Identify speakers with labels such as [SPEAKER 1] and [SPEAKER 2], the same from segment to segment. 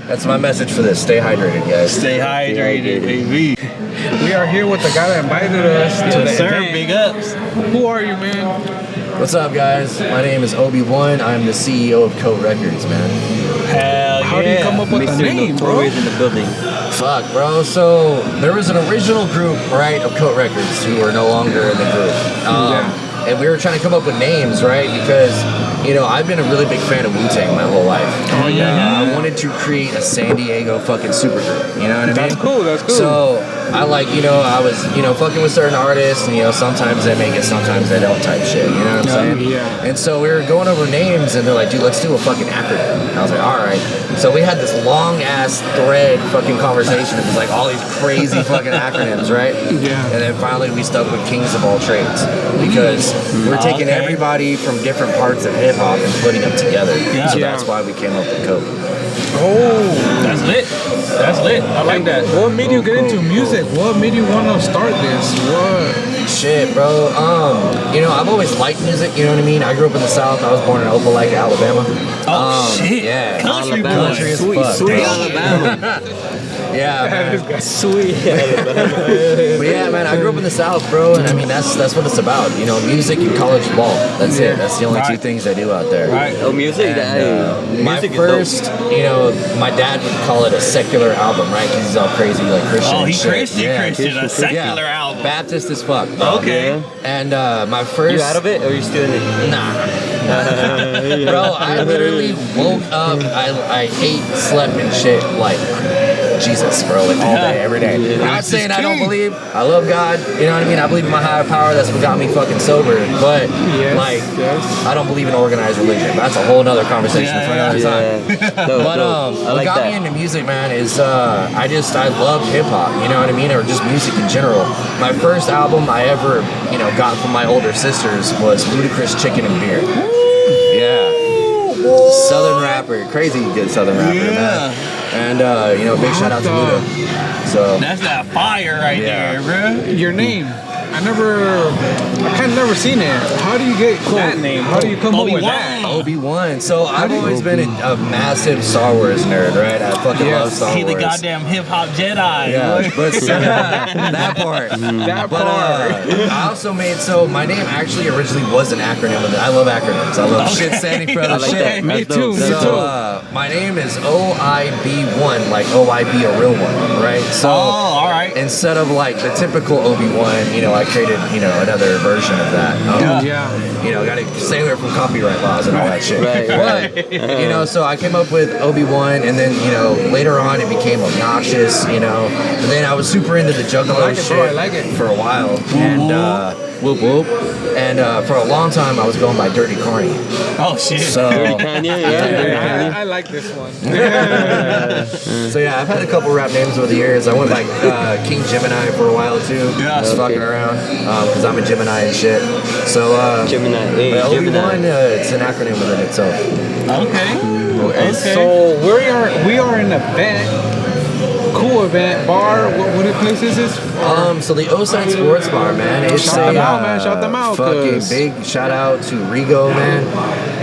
[SPEAKER 1] That's my message for this. Stay hydrated, guys.
[SPEAKER 2] Stay hydrated, baby.
[SPEAKER 3] We are here with the guy that invited us to the event.
[SPEAKER 2] Big ups.
[SPEAKER 3] Who are you, man?
[SPEAKER 1] What's up, guys? My name is Obi-Wan. I'm the CEO of Koat Records, man.
[SPEAKER 2] Hell
[SPEAKER 3] How do you come up with the name, bro?
[SPEAKER 4] in the building.
[SPEAKER 1] Fuck, bro. So there was an original group, right, of Koat Records who are no longer in the group. And we were trying to come up with names, right? Because, you know, I've been a really big fan of Wu-Tang my whole life.
[SPEAKER 3] Oh, yeah.
[SPEAKER 1] I wanted to create a San Diego fucking supergroup. You know what I mean?
[SPEAKER 3] That's cool, that's cool.
[SPEAKER 1] So I I was, fucking with certain artists, and, sometimes they make it, sometimes they don't type shit, you know what I'm saying?
[SPEAKER 3] Yeah.
[SPEAKER 1] And so we were going over names, and they're like, dude, let's do a fucking acronym. And I was like, all right. So we had this long-ass thread fucking conversation. It was like all these crazy fucking acronyms, right?
[SPEAKER 3] Yeah.
[SPEAKER 1] And then finally we stuck with Kings of All Trades, because we're taking everybody from different parts of hip-hop and putting them together.
[SPEAKER 2] Yeah.
[SPEAKER 1] So that's why we came up with Koat.
[SPEAKER 3] Oh,
[SPEAKER 2] That's lit. That's lit. I like that.
[SPEAKER 3] what made you get into music? What made you want to start this? What?
[SPEAKER 1] Shit, bro. I've always liked music, you know what I mean? I grew up in the South. I was born in Opelika, Alabama.
[SPEAKER 2] Shit.
[SPEAKER 1] Yeah.
[SPEAKER 2] Country boy.
[SPEAKER 1] Country as fuck.
[SPEAKER 4] Sweet Alabama.
[SPEAKER 1] Yeah, man.
[SPEAKER 4] Sweet
[SPEAKER 1] But yeah, man, I grew up in the South, bro, and I mean, that's what it's about. Music and college ball. That's it. That's the only two things I do out there.
[SPEAKER 2] Right.
[SPEAKER 4] Oh, music.
[SPEAKER 1] My first, my dad would call it a secular album, right? Because he's all crazy, like Christian.
[SPEAKER 2] Oh, he
[SPEAKER 1] and shit.
[SPEAKER 2] Christian. A secular album.
[SPEAKER 1] Baptist as fuck.
[SPEAKER 2] Okay.
[SPEAKER 1] And my first.
[SPEAKER 4] You out of it, or you still in it?
[SPEAKER 1] Nah. Bro, I literally woke up, I ate, slept, and shit like Jesus, bro, like all day, every day. I'm not saying I don't believe. I love God. You know what I mean? I believe in my higher power. That's what got me fucking sober. But I don't believe in organized religion. That's a whole nother conversation for another time. But what got me into music, man, is I love hip hop. You know what I mean? Or just music in general. My first album I ever got from my older sisters was Ludacris Chicken and Beer. Yeah. Southern rapper, crazy good Southern rapper, man. And big shout out to Luda. So
[SPEAKER 2] That's that fire right there, bro.
[SPEAKER 3] Your name. I kind of never seen it. How do you get that name? How do you come up with that?
[SPEAKER 1] Obi-Wan. So I've always been a massive Star Wars nerd, right? I fucking love Star Wars.
[SPEAKER 2] He the goddamn hip hop Jedi.
[SPEAKER 1] Yeah, but that part. I also my name actually originally was an acronym. I love acronyms. I love shit standing for other shit.
[SPEAKER 3] Me too.
[SPEAKER 1] My name is OIB1, like OIB, a real one, right? So
[SPEAKER 2] all right.
[SPEAKER 1] instead of like the typical Obi-Wan, I created, another version of that. Gotta stay away from copyright laws and all that shit.
[SPEAKER 4] Right.
[SPEAKER 1] But, so I came up with Obi-Wan, and then, later on it became Oibnoxious, and then I was super into the Juggalo shit
[SPEAKER 3] I like it.
[SPEAKER 1] for a while. And, whoop whoop. And for a long time I was going by Dirty Carney.
[SPEAKER 2] Oh, shit.
[SPEAKER 1] So,
[SPEAKER 3] I like this one.
[SPEAKER 1] So yeah, I've had a couple rap names over the years. I went by King Gemini for a while too.
[SPEAKER 2] Yeah.
[SPEAKER 1] Just fucking around, because I'm a Gemini and shit. So
[SPEAKER 4] Gemini. Hey,
[SPEAKER 1] Obi-Wan, it's an acronym within itself.
[SPEAKER 2] Okay.
[SPEAKER 3] So we are in an event, cool event, bar. What place is this?
[SPEAKER 1] So the Oside Sports Bar, man. It's
[SPEAKER 3] Shout them out, man. Shout them out.
[SPEAKER 1] Fucking big shout out to Rigo, man.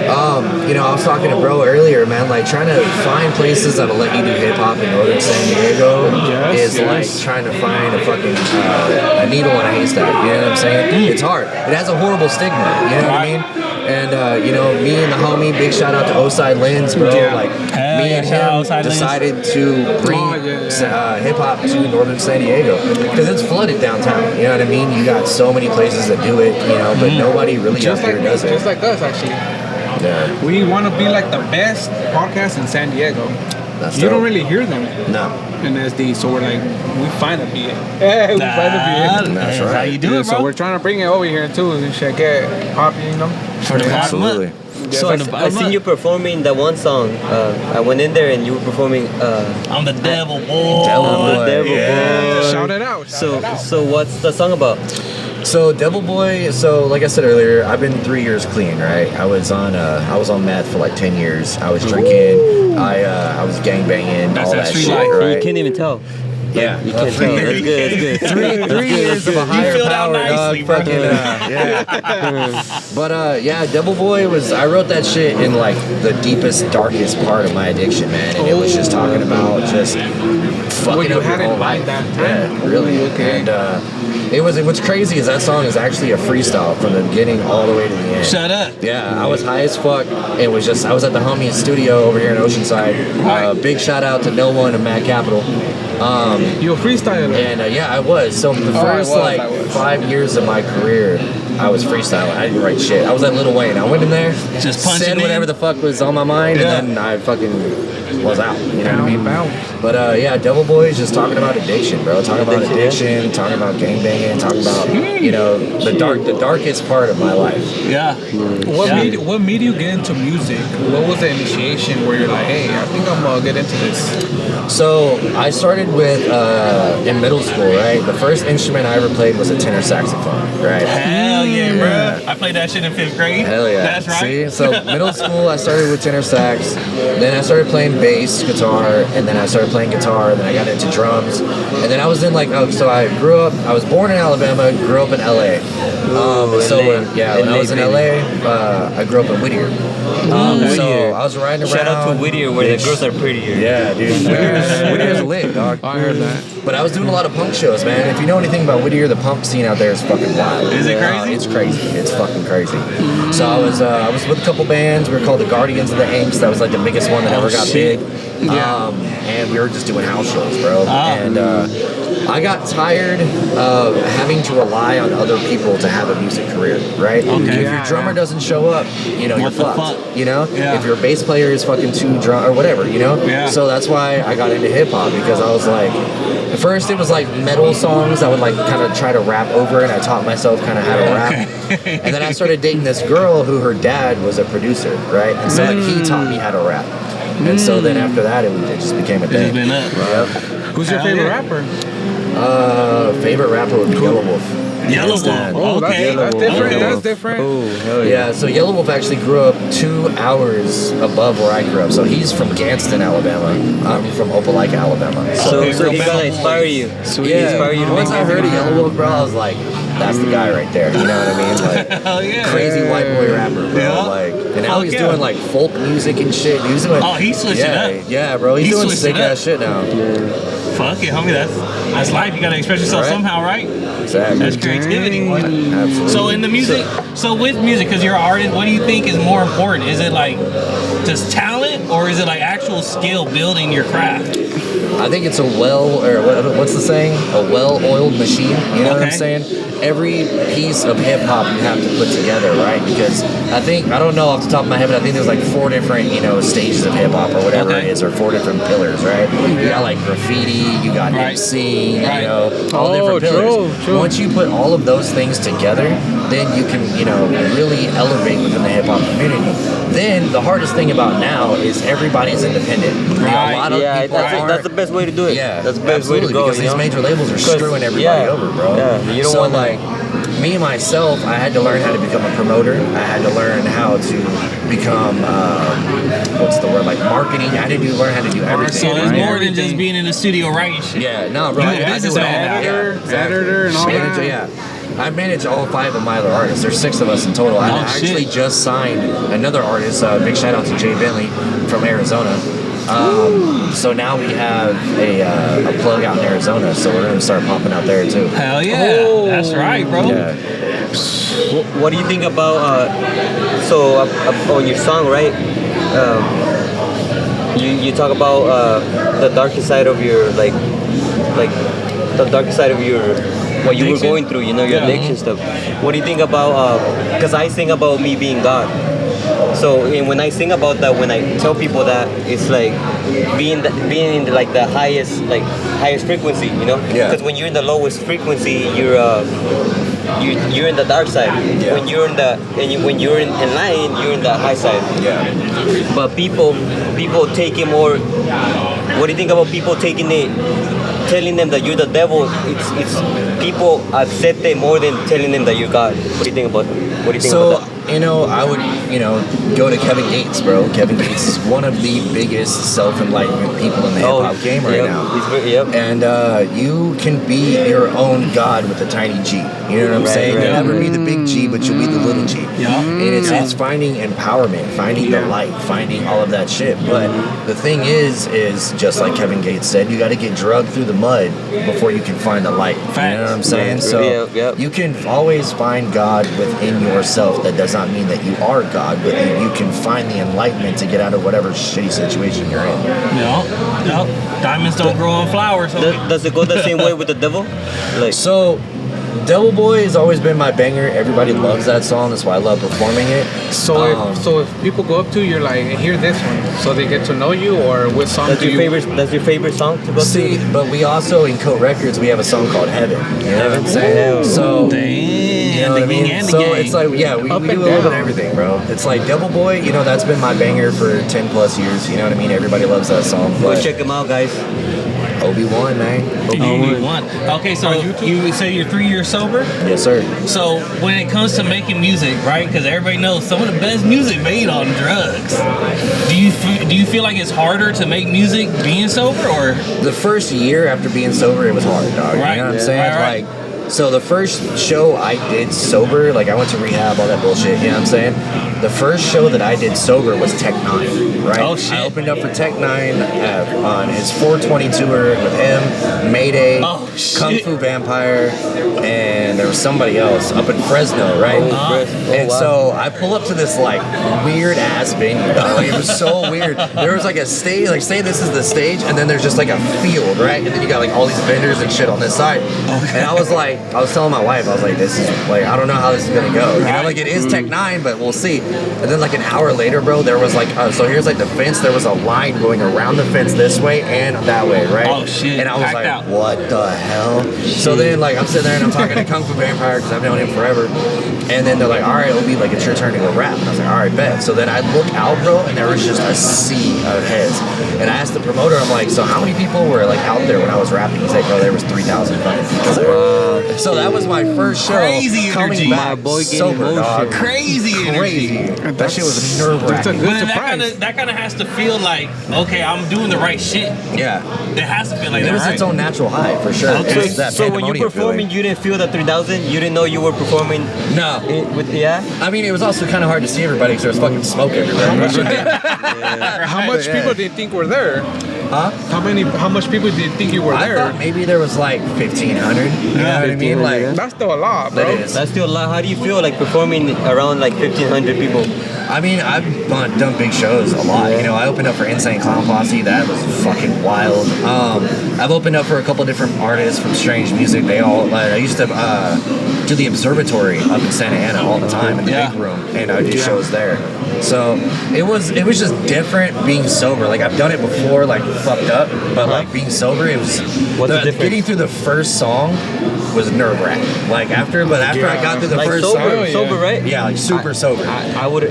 [SPEAKER 1] I was talking to bro earlier, man. Like trying to find places that'll let you do hip hop in northern San Diego is like trying to find a fucking a needle in a haystack. You know what I'm saying? It's hard. It has a horrible stigma. You know what I mean? And me and the homie, big shout out to Oside Lens, bro. Like me and him decided to bring hip hop to northern San Diego because it's flooded downtown. You know what I mean? You got so many places that do it, but nobody really up here does it.
[SPEAKER 3] Just like us, actually.
[SPEAKER 1] Yeah.
[SPEAKER 3] We want to be like the best podcast in San Diego.
[SPEAKER 1] That's
[SPEAKER 3] you
[SPEAKER 1] dope.
[SPEAKER 3] don't really hear them
[SPEAKER 1] No.
[SPEAKER 3] in SD, so we're like, we find a be it. Yeah, we find a be it.
[SPEAKER 1] That's
[SPEAKER 2] How
[SPEAKER 1] right.
[SPEAKER 2] you do it, bro?
[SPEAKER 3] So we're trying to bring it over here too and shit, get poppy,
[SPEAKER 1] Absolutely.
[SPEAKER 4] So I seen you performing that one song. I went in there and you were performing.
[SPEAKER 2] I'm the devil boy.
[SPEAKER 4] Devil Boy.
[SPEAKER 3] Shout it out.
[SPEAKER 4] So what's the song about?
[SPEAKER 1] So Devil Boy, like I said earlier, I've been 3 years clean, right? I was on meth for like 10 years. I was drinking, I was gangbanging, all that
[SPEAKER 2] street
[SPEAKER 1] shit,
[SPEAKER 2] life.
[SPEAKER 1] right?
[SPEAKER 4] You can't even tell.
[SPEAKER 1] Yeah,
[SPEAKER 4] You can't tell. That's good. That's good.
[SPEAKER 1] 3 years of a higher
[SPEAKER 2] filled out
[SPEAKER 1] power,
[SPEAKER 2] nicely,
[SPEAKER 1] dog.
[SPEAKER 2] bro.
[SPEAKER 1] Fucking, yeah. But yeah, Devil Boy was. I wrote that shit in like the deepest, darkest part of my addiction, man, and it was just talking about just fucking
[SPEAKER 3] you
[SPEAKER 1] up
[SPEAKER 3] had
[SPEAKER 1] your
[SPEAKER 3] in
[SPEAKER 1] whole
[SPEAKER 3] mind
[SPEAKER 1] life.
[SPEAKER 3] that time?
[SPEAKER 1] Yeah, really.
[SPEAKER 3] Okay.
[SPEAKER 1] And it was. What's crazy is that song is actually a freestyle from the beginning all the way to the end.
[SPEAKER 2] Shut up.
[SPEAKER 1] Yeah, I was high as fuck. It was just I was at the homie's studio over here in Oceanside. Big shout out to No One and Mad Capital.
[SPEAKER 3] You're a freestyler.
[SPEAKER 1] And yeah, I was. So the first
[SPEAKER 3] I was.
[SPEAKER 1] 5 years of my career, I was freestyling. I didn't write shit. I was like Lil Wayne. I went in there,
[SPEAKER 2] Just punching
[SPEAKER 1] said whatever
[SPEAKER 2] in.
[SPEAKER 1] the fuck was on my mind,
[SPEAKER 2] Yeah.
[SPEAKER 1] and then I fucking was out. You know what I mean?
[SPEAKER 3] Bounce.
[SPEAKER 1] But yeah, Devil Boy is just talking about addiction, bro. Talking about
[SPEAKER 4] Addiction,
[SPEAKER 1] addiction, talking about gangbanging, talking about the darkest part of my life.
[SPEAKER 2] Yeah.
[SPEAKER 3] What made you get into music? What was the initiation where you're like, hey, I think I'm gonna get into this?
[SPEAKER 1] So I started with in middle school, right? The first instrument I ever played was a tenor saxophone, right?
[SPEAKER 2] Hell yeah, bro. I played that shit in 5th grade.
[SPEAKER 1] Hell yeah.
[SPEAKER 2] That's right.
[SPEAKER 1] See, so middle school I started with tenor sax, then I started playing bass guitar, and then I started playing guitar, and then I got into drums, and then I was in like so I was born in Alabama, grew up in LA. When I was in LA, I grew up in Whittier. So I was riding around.
[SPEAKER 4] Shout out to Whittier where the girls are prettier.
[SPEAKER 1] Yeah, dude. Whittier's lit, dog.
[SPEAKER 3] I heard that.
[SPEAKER 1] But I was doing a lot of punk shows, man. If you know anything about Whittier, the punk scene out there is fucking wild.
[SPEAKER 2] Is it crazy?
[SPEAKER 1] It's crazy. It's fucking crazy. So I was with a couple bands. We were called the Guardians of the Angst. That was like the biggest one that ever got
[SPEAKER 2] shit.
[SPEAKER 1] big. And we were just doing house shows, bro. And I got tired of having to rely on other people to have a music career, right?
[SPEAKER 2] Okay.
[SPEAKER 1] If your drummer doesn't show up, you're
[SPEAKER 2] What the
[SPEAKER 1] fucked.
[SPEAKER 2] fuck?
[SPEAKER 1] You know?
[SPEAKER 2] Yeah.
[SPEAKER 1] If your bass player is fucking too drunk or whatever, you know?
[SPEAKER 2] Yeah.
[SPEAKER 1] So that's why I got into hip hop, because I was like, at first it was like metal songs I would like kind of try to rap over, and I taught myself kind of how to rap. And then I started dating this girl who her dad was a producer, right? And so like he taught me how to rap. And so then after that it just became a
[SPEAKER 2] It's
[SPEAKER 1] thing.
[SPEAKER 2] been up.
[SPEAKER 1] Yep.
[SPEAKER 3] Who's your
[SPEAKER 2] Hell
[SPEAKER 3] favorite
[SPEAKER 2] yeah.
[SPEAKER 3] rapper?
[SPEAKER 1] Favorite rapper would be Yellow Wolf.
[SPEAKER 2] Yellow Wolf.
[SPEAKER 1] Understand.
[SPEAKER 2] Okay.
[SPEAKER 3] That's different.
[SPEAKER 1] Yellow
[SPEAKER 3] That's
[SPEAKER 1] Wolf.
[SPEAKER 3] different.
[SPEAKER 4] Oh, hell yeah.
[SPEAKER 1] Yeah, so Yellow Wolf actually grew up 2 hours above where I grew up. So he's from Ganston, Alabama. I'm from Opelika, Alabama.
[SPEAKER 4] So
[SPEAKER 2] Okay,
[SPEAKER 4] he
[SPEAKER 2] Alabama
[SPEAKER 4] gonna inspire you. He
[SPEAKER 1] yeah,
[SPEAKER 4] inspire you to
[SPEAKER 1] once
[SPEAKER 4] make
[SPEAKER 1] I heard of
[SPEAKER 4] music.
[SPEAKER 1] Yellow Wolf, bro, I was like, that's the guy right there. You know what I mean? Like,
[SPEAKER 2] Hell yeah.
[SPEAKER 1] crazy white boy rapper, bro.
[SPEAKER 2] Yeah.
[SPEAKER 1] Like, and now
[SPEAKER 2] Fuck
[SPEAKER 1] he's
[SPEAKER 2] yeah.
[SPEAKER 1] doing like folk music and shit. He's doing.
[SPEAKER 2] Oh, he switched it up.
[SPEAKER 1] Yeah, bro. He's
[SPEAKER 2] He
[SPEAKER 1] doing
[SPEAKER 2] switched it
[SPEAKER 1] sick ass
[SPEAKER 2] up.
[SPEAKER 1] shit now.
[SPEAKER 2] Fuck it, homie. That's life. You gotta express yourself
[SPEAKER 1] Right.
[SPEAKER 2] somehow, right?
[SPEAKER 1] Exactly.
[SPEAKER 2] That's creativity.
[SPEAKER 1] Absolutely.
[SPEAKER 2] So in the music, so with music, because you're an artist, what do you think is more important? Is it like just talent, or is it like actual skill building your craft?
[SPEAKER 1] I think it's what's the saying? A well-oiled machine. You know what I'm
[SPEAKER 2] Okay.
[SPEAKER 1] saying? Every piece of hip hop you have to put together, right? Because I don't know off the top of my head, but I think there's like 4 different, stages of hip hop or whatever
[SPEAKER 2] Okay.
[SPEAKER 1] it is, or 4 different pillars, right? You got like graffiti, you got
[SPEAKER 2] Right.
[SPEAKER 1] MC,
[SPEAKER 2] Right.
[SPEAKER 1] all different pillars.
[SPEAKER 3] true.
[SPEAKER 1] Once you put all of those things together, then you can, really elevate within the hip hop community. Then the hardest thing about now is everybody's independent.
[SPEAKER 2] Right.
[SPEAKER 1] A lot of
[SPEAKER 4] Yeah,
[SPEAKER 1] people
[SPEAKER 4] that's the best way to do it.
[SPEAKER 1] yeah,
[SPEAKER 4] That's the best way to
[SPEAKER 1] absolutely,
[SPEAKER 4] go.
[SPEAKER 1] because
[SPEAKER 4] you
[SPEAKER 1] these
[SPEAKER 4] know?
[SPEAKER 1] major labels are
[SPEAKER 4] 'Cause-
[SPEAKER 1] screwing everybody
[SPEAKER 4] yeah,
[SPEAKER 1] over, bro.
[SPEAKER 4] Yeah, you don't
[SPEAKER 1] so
[SPEAKER 4] want
[SPEAKER 1] like me myself, I had to learn how to become a promoter. I had to learn how to become what's the word, like marketing. I had to learn how to do everything.
[SPEAKER 2] So it's
[SPEAKER 1] right?
[SPEAKER 2] more than just being in the studio writing shit.
[SPEAKER 1] Yeah, no, bro.
[SPEAKER 2] You a
[SPEAKER 1] I do it all.
[SPEAKER 2] businessman now.
[SPEAKER 3] Editor and all
[SPEAKER 1] Manage-
[SPEAKER 3] that.
[SPEAKER 1] Yeah. I manage all 5 of my other artists. There's 6 of us in total. I
[SPEAKER 2] Oh,
[SPEAKER 1] actually
[SPEAKER 2] shit.
[SPEAKER 1] just signed another artist. Big shout out to Jay Bentley from Arizona. So now we have a plug out in Arizona, so we're gonna start popping out there too.
[SPEAKER 2] Hell yeah.
[SPEAKER 3] Oh.
[SPEAKER 2] That's right, bro.
[SPEAKER 1] Yeah.
[SPEAKER 4] What do you think about on your song, right? You talk about the darkest side of your like the darkest side of your what you were
[SPEAKER 2] Addiction?
[SPEAKER 4] going through, your
[SPEAKER 2] Yeah.
[SPEAKER 4] addiction stuff. What do you think about? Because I sing about me being God. So and when I sing about that, when I tell people that, it's like being in the highest frequency,
[SPEAKER 1] Yeah.
[SPEAKER 4] Because when you're in the lowest frequency, you're in the dark side.
[SPEAKER 1] Yeah.
[SPEAKER 4] When you're when you're in line, you're in the high side.
[SPEAKER 1] Yeah.
[SPEAKER 4] But people take it more. What do you think about people taking it, telling them that you're the devil? It's people accept it more than telling them that you're God. What do you think about that?
[SPEAKER 1] you know, I would, you know, go to Kevin Gates, bro. Kevin Gates is one of the biggest self-enlightenment people in the hip-hop game right now. And you can be your own God with a tiny G. You know what I'm saying? You'll never be the big G, but you'll be the little G. And it's finding empowerment, finding the light, finding all of that shit. But the thing is just like Kevin Gates said, you got to get drugged through the mud before you can find the light. You know what I'm saying? So you can always find God within yourself. That does not mean that you are God, but you can find the enlightenment to get out of whatever shitty situation you're in.
[SPEAKER 2] No. Diamonds don't grow on flowers.
[SPEAKER 4] Does it go the same way with the devil? Like,
[SPEAKER 1] so, Devil Boy has always been my banger. Everybody loves that song. That's why I love performing it.
[SPEAKER 3] So if people go up to you, you're like, hear this one, so they get to know you, or what song
[SPEAKER 4] that's your favorite song to go to?
[SPEAKER 1] But we also, in Koat Records, we have a song called Heaven. You know what I'm saying? So, you know what I mean? So it's like, yeah, we do a little bit of everything, bro. It's like Devil Boy, you know, that's been my banger for 10 plus years. You know what I mean? Everybody loves that song.
[SPEAKER 4] Go check him out, guys.
[SPEAKER 1] Obi-Wan, man.
[SPEAKER 2] Obi-Wan. Okay, so you say you're 3 years sober?
[SPEAKER 1] Yes, sir.
[SPEAKER 2] So when it comes to making music, right? Because everybody knows some of the best music made on drugs. Do you feel like it's harder to make music being sober, or
[SPEAKER 1] the first year after being sober, it was hard, dog.
[SPEAKER 2] Right.
[SPEAKER 1] You know what I'm saying?
[SPEAKER 2] Right.
[SPEAKER 1] Like, so the first show I did sober, like I went to rehab, all that bullshit. You know what I'm saying? The first show that I did sober was Tech 9, right?
[SPEAKER 2] Oh, shit.
[SPEAKER 1] I opened up for Tech 9 on his 420 tour with him, Mayday, Kung Fu Vampire, and there was somebody else up in Fresno, right? So I pull up to this like weird ass venue, dog. Like, it was so weird. There was like a stage, like say this is the stage, and then there's just like a field, right? And then you got like all these vendors and shit on this side. And I was telling my wife, I was like, this is like, I don't know how this is gonna go. You know, like it is Tech 9, but we'll see. And then like an hour later, bro, there was like, so here's like the fence. There was a line going around the fence this way and that way, right?
[SPEAKER 2] Oh shit!
[SPEAKER 1] And I was like, what the hell? So then like I'm sitting there and I'm talking to Kung Fu Vampire because I've known him forever. And then they're like, all right, Obi, like it's your turn to go rap. And I was like, all right, bet. So then I look out, bro, and there was just a sea of heads. And I asked the promoter, I'm like, so how many people were like out there when I was rapping? He's like, bro, there was 3,000 fucking people there. So that was my first show.
[SPEAKER 2] Crazy
[SPEAKER 1] coming
[SPEAKER 2] energy.
[SPEAKER 1] back
[SPEAKER 4] My boy getting
[SPEAKER 1] sober, dog.
[SPEAKER 4] emotional.
[SPEAKER 2] Crazy energy.
[SPEAKER 1] That shit was nerve-wracking.
[SPEAKER 2] But that kind of has to feel like, okay, I'm doing the right shit.
[SPEAKER 1] Yeah.
[SPEAKER 2] It has to feel like
[SPEAKER 1] It
[SPEAKER 2] that,
[SPEAKER 1] was
[SPEAKER 2] right?
[SPEAKER 1] its own natural high, for sure.
[SPEAKER 2] Okay.
[SPEAKER 1] It's that
[SPEAKER 4] So when you
[SPEAKER 1] pandemonium
[SPEAKER 4] performing,
[SPEAKER 1] feeling.
[SPEAKER 4] you didn't feel that 3,000? You didn't know you were performing?
[SPEAKER 1] No. I mean, it was also kind of hard to see everybody because there was fucking smoke everywhere.
[SPEAKER 3] How much people do you think were there?
[SPEAKER 1] Huh?
[SPEAKER 3] How much people do you think you were
[SPEAKER 1] I
[SPEAKER 3] there?
[SPEAKER 1] thought maybe there was like 1,500. You know what I mean? Like,
[SPEAKER 3] That's still a lot, bro.
[SPEAKER 1] that is.
[SPEAKER 4] That's still a lot. How do you feel like performing around like 1,500 people?
[SPEAKER 1] I mean, I've done big shows a lot. You know, I opened up for Insane Clown Posse. That was fucking wild. I've opened up for a couple different artists from Strange Music. They all, I used to do the Observatory up in Santa Ana all the time in the big room, and I do shows there. So it was just different being sober. Like I've done it before, like fucked up, but like being sober, it was getting through the first song was nerve wracking. Like after I got through the
[SPEAKER 4] Like
[SPEAKER 1] first
[SPEAKER 4] sober,
[SPEAKER 1] song,
[SPEAKER 4] sober, right?
[SPEAKER 1] yeah, like super sober.
[SPEAKER 4] I would,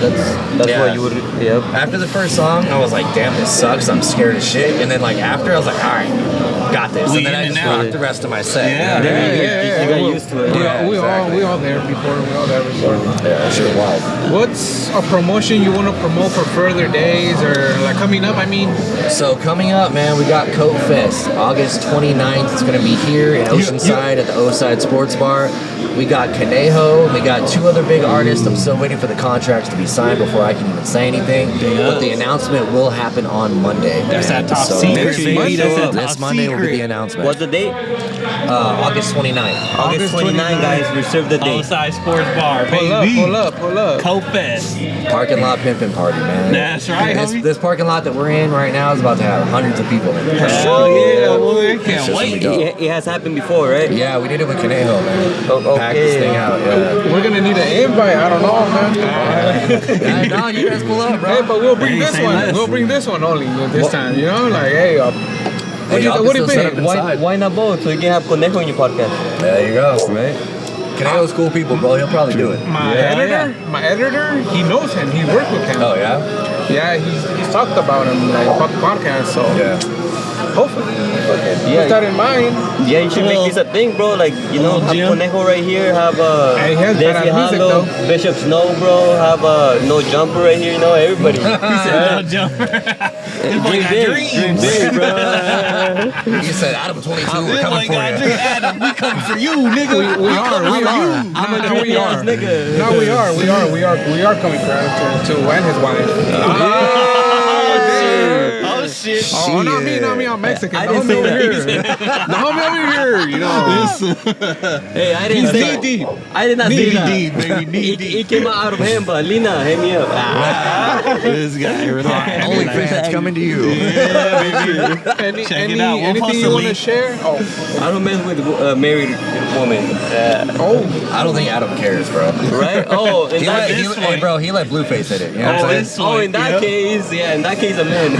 [SPEAKER 4] that's what you would, yep.
[SPEAKER 1] After the first song, I was like, damn, this sucks. I'm scared as shit. And then like after, I was like, all right, got this. And then I just rocked the rest of my set.
[SPEAKER 4] You got used to it.
[SPEAKER 1] Yeah,
[SPEAKER 3] we
[SPEAKER 1] exactly.
[SPEAKER 3] all there before. We all there before.
[SPEAKER 1] Yeah, that shit was wild.
[SPEAKER 3] What's a promotion you want to promote for further days or like coming up? I mean,
[SPEAKER 1] So coming up, man, we got Koat Fest, August 29th. It's going to be here in Oceanside at the Oceanside Sports Bar. We got Conejo. We got 2 other big artists. I'm still waiting for the contracts to be signed before I can even say anything. But the announcement will happen on Monday.
[SPEAKER 2] That's that top
[SPEAKER 1] So
[SPEAKER 2] secret,
[SPEAKER 1] make sure you
[SPEAKER 2] baby.
[SPEAKER 1] show
[SPEAKER 2] That's
[SPEAKER 1] up.
[SPEAKER 2] that top
[SPEAKER 1] This Monday will be the
[SPEAKER 2] secret.
[SPEAKER 1] announcement.
[SPEAKER 4] What's the date?
[SPEAKER 1] August 29th.
[SPEAKER 4] August 29, guys. Reserve the date.
[SPEAKER 2] Outside Sports Bar,
[SPEAKER 3] pull up,
[SPEAKER 2] baby.
[SPEAKER 3] pull up.
[SPEAKER 2] Koat Fest.
[SPEAKER 1] Parking lot pimping party, man.
[SPEAKER 2] That's right, homie.
[SPEAKER 1] This parking lot that we're in right now is about to have hundreds of people in it.
[SPEAKER 2] Hell yeah, boy.
[SPEAKER 1] It's
[SPEAKER 2] Can't
[SPEAKER 1] just
[SPEAKER 2] wait.
[SPEAKER 1] gonna be dope.
[SPEAKER 4] It has happened before, right?
[SPEAKER 1] Yeah, we did it with Conejo, man.
[SPEAKER 4] Oh,
[SPEAKER 1] Packed this thing out, yeah.
[SPEAKER 3] We're gonna need an invite. I don't know, man.
[SPEAKER 1] Nah, you guys pull up, bro.
[SPEAKER 3] Hey, but we'll bring
[SPEAKER 2] Hey,
[SPEAKER 3] this
[SPEAKER 2] say
[SPEAKER 3] one.
[SPEAKER 2] less.
[SPEAKER 3] We'll bring this one only this time. You know, like, hey,
[SPEAKER 1] Hey, y'all
[SPEAKER 3] what
[SPEAKER 1] can
[SPEAKER 3] do you
[SPEAKER 1] still set up
[SPEAKER 3] think?
[SPEAKER 1] inside.
[SPEAKER 4] Why not both? So you can have Conejo in your podcast.
[SPEAKER 1] There you go.
[SPEAKER 4] Right?
[SPEAKER 1] Conejo's cool people, bro. He'll probably do it.
[SPEAKER 3] My editor, he knows him. He worked with him.
[SPEAKER 1] Oh, yeah?
[SPEAKER 3] Yeah, he's talked about him, like, about the podcast. So
[SPEAKER 1] Yeah.
[SPEAKER 3] hopefully, Put that in mind.
[SPEAKER 4] Yeah, you should make this a thing, bro. Like, you know, have
[SPEAKER 2] Jim.
[SPEAKER 4] Conejo right here, have
[SPEAKER 3] Hey, he has
[SPEAKER 4] Desi
[SPEAKER 3] badass music,
[SPEAKER 4] Halo,
[SPEAKER 3] though.
[SPEAKER 4] Bishop Snow, bro, have No Jumper right here, you know, everybody.
[SPEAKER 2] He said no jumper. This boy got
[SPEAKER 4] Dream
[SPEAKER 2] dreams.
[SPEAKER 4] big, bro.
[SPEAKER 1] You said Adam 22, we're
[SPEAKER 2] This
[SPEAKER 1] coming
[SPEAKER 2] boy
[SPEAKER 1] for
[SPEAKER 2] got
[SPEAKER 1] you.
[SPEAKER 2] dreams. Adam, we coming for you, nigga.
[SPEAKER 3] We are.
[SPEAKER 4] I'm a
[SPEAKER 3] No, we
[SPEAKER 4] dreamy
[SPEAKER 3] are.
[SPEAKER 4] ass nigga.
[SPEAKER 3] No, we are coming for him to and his wife.
[SPEAKER 2] Oh shit.
[SPEAKER 3] Oh, not me, I'm Mexican.
[SPEAKER 4] I
[SPEAKER 3] The
[SPEAKER 4] didn't
[SPEAKER 3] homie
[SPEAKER 4] say
[SPEAKER 3] over
[SPEAKER 4] that.
[SPEAKER 3] here. The homie over here, you know.
[SPEAKER 4] Hey, I didn't say
[SPEAKER 3] deep.
[SPEAKER 4] I did not say that.
[SPEAKER 2] deep, baby, knee
[SPEAKER 4] It came out of him, but Lina, hit me up.
[SPEAKER 2] This guy, relax.
[SPEAKER 1] OnlyFans coming to you.
[SPEAKER 2] Check it out. We'll
[SPEAKER 3] Anything
[SPEAKER 2] post
[SPEAKER 3] you
[SPEAKER 2] a
[SPEAKER 3] want to
[SPEAKER 2] link.
[SPEAKER 3] share? Oh,
[SPEAKER 4] I don't mess with married woman.
[SPEAKER 1] I don't think Adam cares, bro.
[SPEAKER 4] Right? Oh, in
[SPEAKER 1] He
[SPEAKER 4] that
[SPEAKER 1] let,
[SPEAKER 4] case,
[SPEAKER 1] hey, bro, he let Blueface hit it. You know what I'm saying?
[SPEAKER 4] oh, in that case, yeah, in that case, I'm in.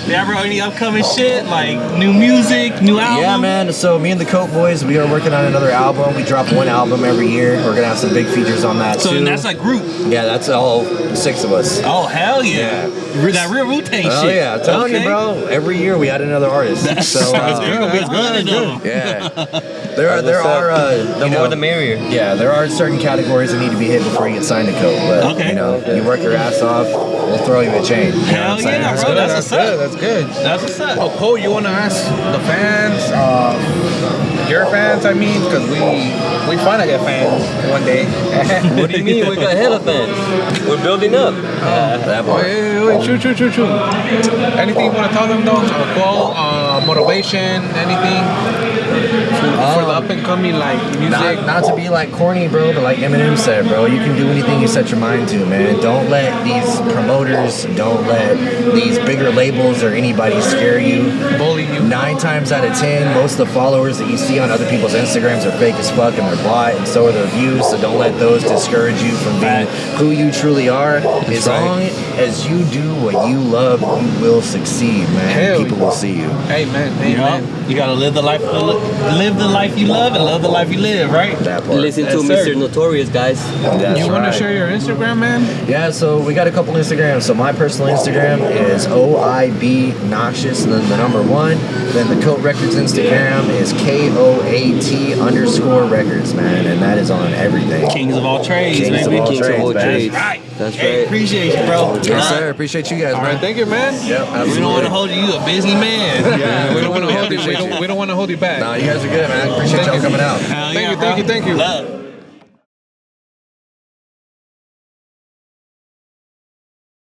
[SPEAKER 2] Yeah, bro. Any upcoming shit like new music, new album?
[SPEAKER 1] Yeah, man. So me and the Koat boys, we are working on another album. We drop one album every year. We're gonna have some big features on that
[SPEAKER 2] So
[SPEAKER 1] too.
[SPEAKER 2] and that's like group.
[SPEAKER 1] Yeah, that's all 6 of us.
[SPEAKER 2] Oh hell yeah! That real Wu-Tang shit.
[SPEAKER 1] Oh yeah, I'm telling you,
[SPEAKER 2] Okay.
[SPEAKER 1] bro. Every year we add another artist. So
[SPEAKER 2] That's gonna be good though.
[SPEAKER 1] yeah, there are
[SPEAKER 4] The
[SPEAKER 1] you know,
[SPEAKER 4] more the merrier.
[SPEAKER 1] yeah, there are certain categories that need to be hit before you get signed to Koat. But
[SPEAKER 2] Okay.
[SPEAKER 1] you know, you work your ass off, we'll throw you a chain. You know
[SPEAKER 2] Hell
[SPEAKER 1] what I'm saying?
[SPEAKER 2] yeah,
[SPEAKER 1] That's
[SPEAKER 2] bro.
[SPEAKER 1] good.
[SPEAKER 2] That's
[SPEAKER 3] that's
[SPEAKER 2] what's up.
[SPEAKER 3] good. That's good.
[SPEAKER 2] That's what's up.
[SPEAKER 3] Oh, Cole, you want to ask the fans, your fans, I mean, because we finally get fans one day.
[SPEAKER 4] What do you mean? We got hella fans. We're building up.
[SPEAKER 1] That
[SPEAKER 3] Oh,
[SPEAKER 1] part.
[SPEAKER 3] wait, true. Anything you want to tell them, though? Quote, motivation, anything? For the up and coming, like, music?
[SPEAKER 1] Not to be like corny, bro, but like Eminem said, bro, you can do anything you set your mind to, man. Don't let these promoters, don't let these bigger labels or anybody scare you.
[SPEAKER 3] Bully you.
[SPEAKER 1] 9 times out of 10, most of the followers that you see on other people's Instagrams are fake as fuck and they're bought, and so are their views. So don't let those discourage you from being who you truly are. As long as you do what you love, you will succeed, man.
[SPEAKER 3] Hell
[SPEAKER 1] People will see you.
[SPEAKER 3] Amen.
[SPEAKER 2] You gotta live the life you love and love the life you live, right?
[SPEAKER 1] That part.
[SPEAKER 4] Listen to
[SPEAKER 2] Yes, sir.
[SPEAKER 4] Mr. Notorious, guys.
[SPEAKER 1] That's
[SPEAKER 3] You want to
[SPEAKER 1] right.
[SPEAKER 3] share your Instagram, man?
[SPEAKER 1] Yeah, so we got a couple Instagrams. So my personal Instagram is Oibnoxious and then the number 1. Then the Koat Records Instagram is KOAT_records, man. And that is on everything.
[SPEAKER 2] Kings of all trades,
[SPEAKER 1] Kings of
[SPEAKER 2] baby.
[SPEAKER 1] all
[SPEAKER 4] Kings of
[SPEAKER 1] trades,
[SPEAKER 4] all
[SPEAKER 1] man.
[SPEAKER 4] trades.
[SPEAKER 2] Right.
[SPEAKER 4] That's
[SPEAKER 2] Hey,
[SPEAKER 4] right.
[SPEAKER 2] appreciate you, bro.
[SPEAKER 1] Yes, sir. Appreciate you guys,
[SPEAKER 3] All
[SPEAKER 1] man.
[SPEAKER 3] right, thank you, man.
[SPEAKER 1] Yep, absolutely.
[SPEAKER 2] We don't want to hold you a busy man.
[SPEAKER 3] Yeah, we don't want to hold you.
[SPEAKER 1] appreciate you.
[SPEAKER 3] We don't want to hold you back.
[SPEAKER 1] No, you guys are good, man. Appreciate y'all coming out.
[SPEAKER 2] Hell
[SPEAKER 3] Thank
[SPEAKER 2] yeah,
[SPEAKER 3] you,
[SPEAKER 2] bro.
[SPEAKER 3] thank you.
[SPEAKER 2] Love.